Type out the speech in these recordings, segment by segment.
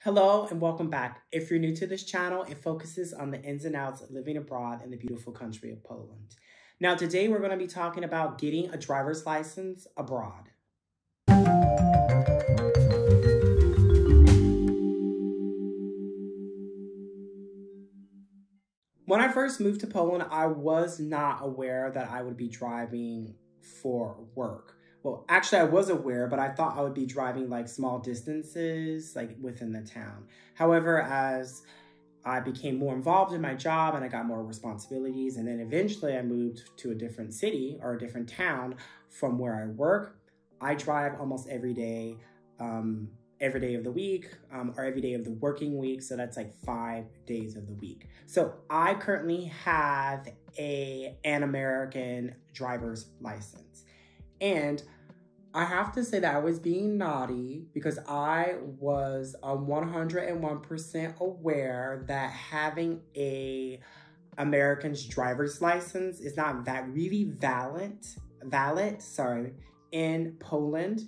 Hello and welcome back. If you're new to this channel, it focuses on the ins and outs of living abroad in the beautiful country of Poland. Now, today we're going to be talking about getting a driver's license abroad. When I first moved to Poland, I was not aware that I would be driving for work. Well, actually, I was aware, but I thought I would be driving like small distances, like within the town. However, as I became more involved in my job and I got more responsibilities, and then eventually I moved to a different city or a different town from where I work, I drive almost every day of the week or every day of the working week. So that's like 5 days of the week. So I currently have an American driver's license. And I have to say that I was being naughty because I was 101% aware that having a American's driver's license is not that really valid, in Poland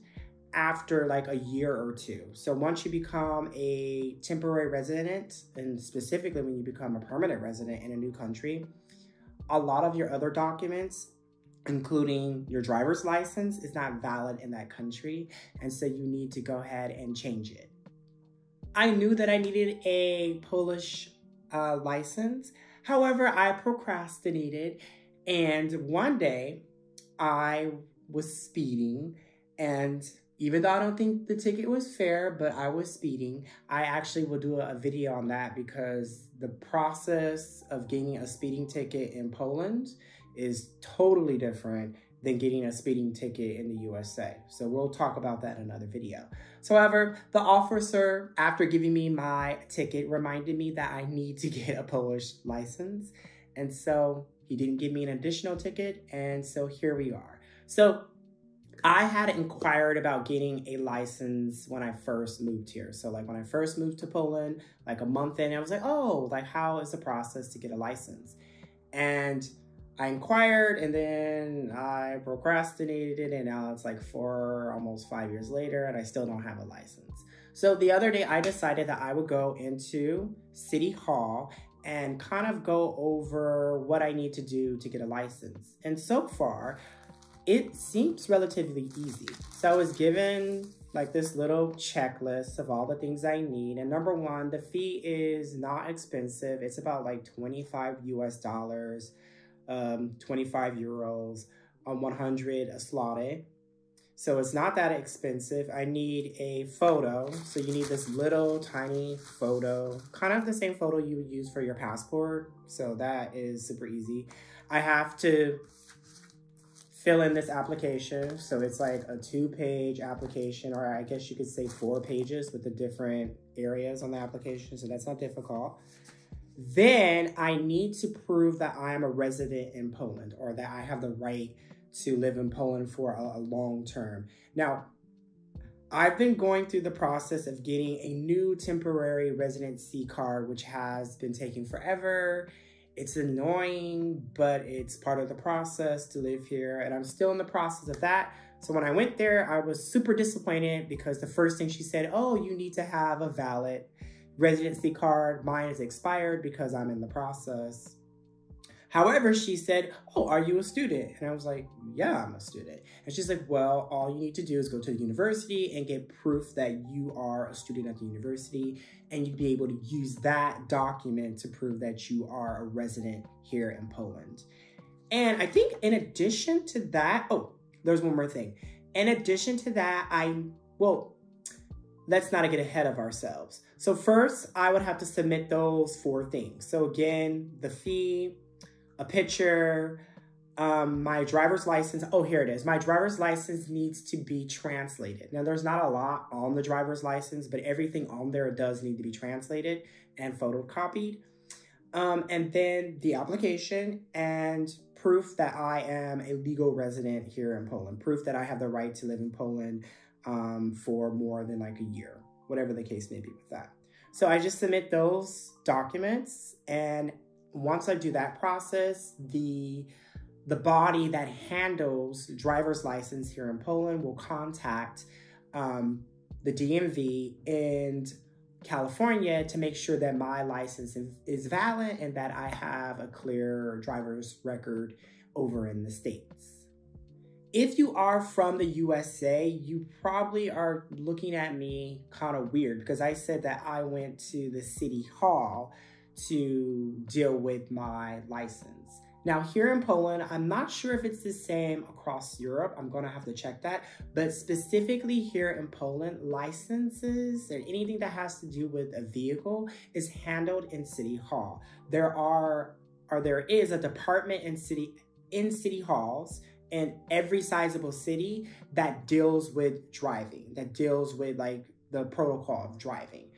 after like a year or two. So once you become a temporary resident, and specifically when you become a permanent resident in a new country, a lot of your other documents, including your driver's license, is not valid in that country. And so you need to go ahead and change it. I knew that I needed a Polish license. However, I procrastinated. And one day I was speeding, and even though I don't think the ticket was fair, but I was speeding. I actually will do a video on that because the process of getting a speeding ticket in Poland is totally different than getting a speeding ticket in the USA. So we'll talk about that in another video. So, however, the officer, after giving me my ticket, reminded me that I need to get a Polish license. And so he didn't give me an additional ticket. And so here we are. So I had inquired about getting a license when I first moved here. So like when I first moved to Poland, like a month in, I was like, oh, like how is the process to get a license? And I inquired, and then I procrastinated it, and now it's like almost 5 years later, and I still don't have a license. So the other day I decided that I would go into City Hall and kind of go over what I need to do to get a license. And so far, it seems relatively easy. So I was given like this little checklist of all the things I need. And number one, the fee is not expensive. It's about like 25 US dollars, 25 euros, 100 zloty. So it's not that expensive. I need a photo. So you need this little tiny photo, kind of the same photo you would use for your passport. So that is super easy. I have to fill in this application. So it's like a 2-page application, or I guess you could say 4 pages with the different areas on the application. So that's not difficult. Then I need to prove that I am a resident in Poland, or that I have the right to live in Poland for a long term. Now, I've been going through the process of getting a new temporary residency card, which has been taking forever. It's annoying, but it's part of the process to live here, and I'm still in the process of that. So when I went there, I was super disappointed because the first thing she said, oh, you need to have a valid residency card. Mine is expired because I'm in the process. However, she said, oh, are you a student? And I was like, yeah, I'm a student. And she's like, well, all you need to do is go to the university and get proof that you are a student at the university, and you'd be able to use that document to prove that you are a resident here in Poland. And I think in addition to that, oh, there's one more thing. In addition to that, let's not get ahead of ourselves. So first, I would have to submit those 4 things. So again, the fee, a picture, my driver's license. Oh, here it is. My driver's license needs to be translated. Now, there's not a lot on the driver's license, but everything on there does need to be translated and photocopied. And then the application and proof that I am a legal resident here in Poland. Proof that I have the right to live in Poland for more than like a year, whatever the case may be with that. So I just submit those documents, and once I do that process, the body that handles driver's license here in Poland will contact the DMV and California to make sure that my license is valid and that I have a clear driver's record over in the States. If you are from the USA, you probably are looking at me kind of weird because I said that I went to the city hall to deal with my license. Now here in Poland, I'm not sure if it's the same across Europe. I'm gonna have to check that. But specifically here in Poland, licenses or anything that has to do with a vehicle is handled in City Hall. There is a department in city halls in every sizable city that deals with driving, that deals with like the protocol of driving.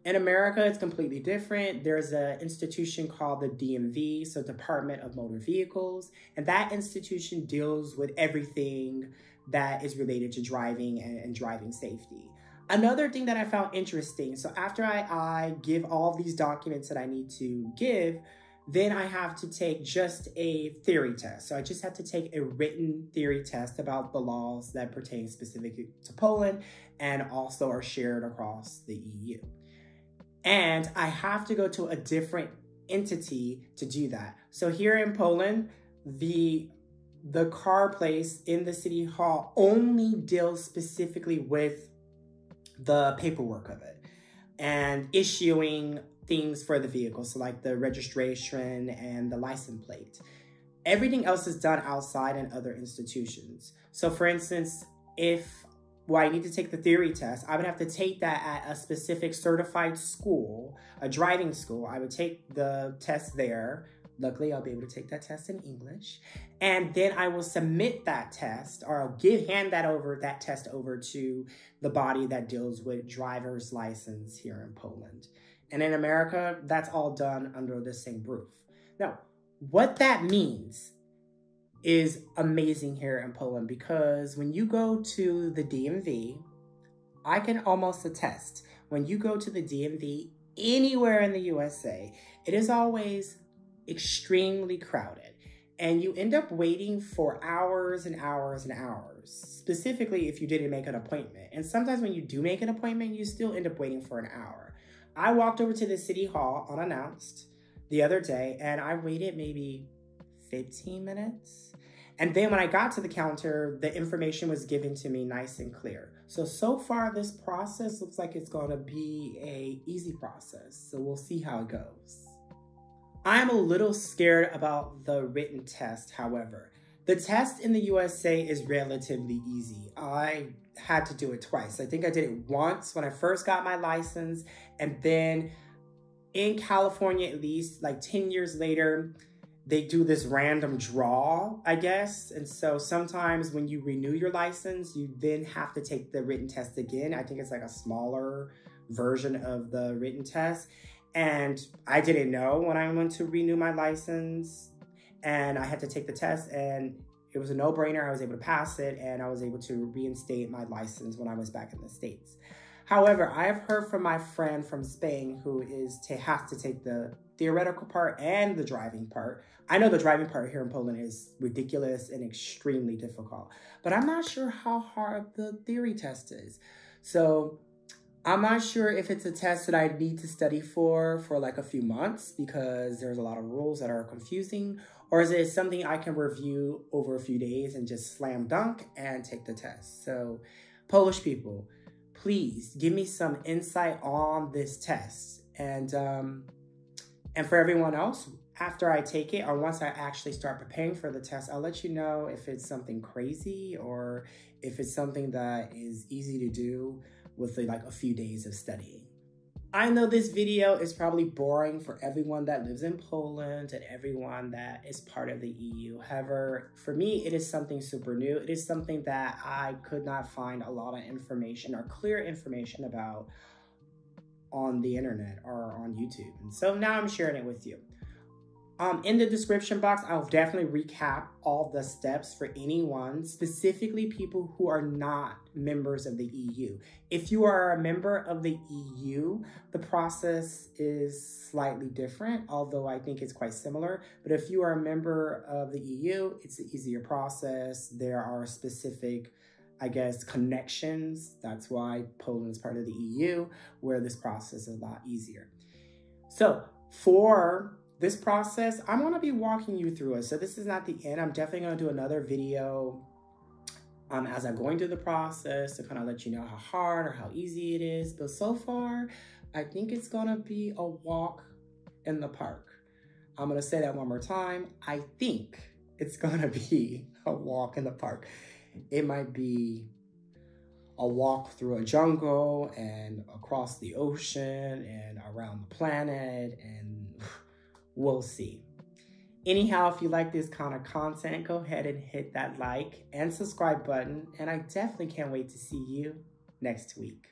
In America, it's completely different. There's an institution called the DMV, so Department of Motor Vehicles, and that institution deals with everything that is related to driving and driving safety. Another thing that I found interesting, so after I give all these documents that I need to give, then I have to take just a theory test. So I just have to take a written theory test about the laws that pertain specifically to Poland and also are shared across the EU. And I have to go to a different entity to do that. So here in Poland, the car place in the city hall only deals specifically with the paperwork of it and issuing things for the vehicle. So like the registration and the license plate. Everything else is done outside in other institutions. So for instance, I need to take the theory test, I would have to take that at a specific certified school, a driving school. I would take the test there. Luckily, I'll be able to take that test in English. And then I will submit that test, or I'll hand that test over to the body that deals with driver's license here in Poland. And in America, that's all done under the same roof. Now, what that means is amazing here in Poland, because when you go to the DMV, I can almost attest, when you go to the DMV anywhere in the USA, it is always extremely crowded. And you end up waiting for hours and hours and hours, specifically if you didn't make an appointment. And sometimes when you do make an appointment, you still end up waiting for an hour. I walked over to the city hall unannounced the other day, and I waited maybe 15 minutes. And then when I got to the counter, the information was given to me nice and clear. So far this process looks like it's gonna be an easy process. So we'll see how it goes. I'm a little scared about the written test, however. The test in the USA is relatively easy. I had to do it twice. I think I did it once when I first got my license, and then in California, at least like 10 years later, they do this random draw, I guess. And so sometimes when you renew your license, you then have to take the written test again. I think it's like a smaller version of the written test. And I didn't know when I went to renew my license, and I had to take the test, and it was a no-brainer. I was able to pass it, and I was able to reinstate my license when I was back in the States. However, I have heard from my friend from Spain who has to take the theoretical part and the driving part. I know the driving part here in Poland is ridiculous and extremely difficult, but I'm not sure how hard the theory test is. So I'm not sure if it's a test that I need to study for like a few months because there's a lot of rules that are confusing, or is it something I can review over a few days and just slam dunk and take the test? So Polish people, please give me some insight on this test. And for everyone else, after I take it or once I actually start preparing for the test, I'll let you know if it's something crazy or if it's something that is easy to do with like a few days of studying. I know this video is probably boring for everyone that lives in Poland and everyone that is part of the EU. However, for me, it is something super new. It is something that I could not find a lot of information or clear information about on the internet or on YouTube. And so now I'm sharing it with you. In the description box, I'll definitely recap all the steps for anyone, specifically people who are not members of the EU. If you are a member of the EU, the process is slightly different, although I think it's quite similar. But if you are a member of the EU, it's an easier process. There are specific I guess, connections. That's why Poland is part of the EU, where this process is a lot easier. So for this process, I'm going to be walking you through it. So this is not the end. I'm definitely going to do another video as I'm going through the process to kind of let you know how hard or how easy it is. But so far, I think it's going to be a walk in the park. I'm going to say that one more time. I think it's going to be a walk in the park. It might be a walk through a jungle and across the ocean and around the planet, and we'll see. Anyhow, if you like this kind of content, go ahead and hit that like and subscribe button. And I definitely can't wait to see you next week.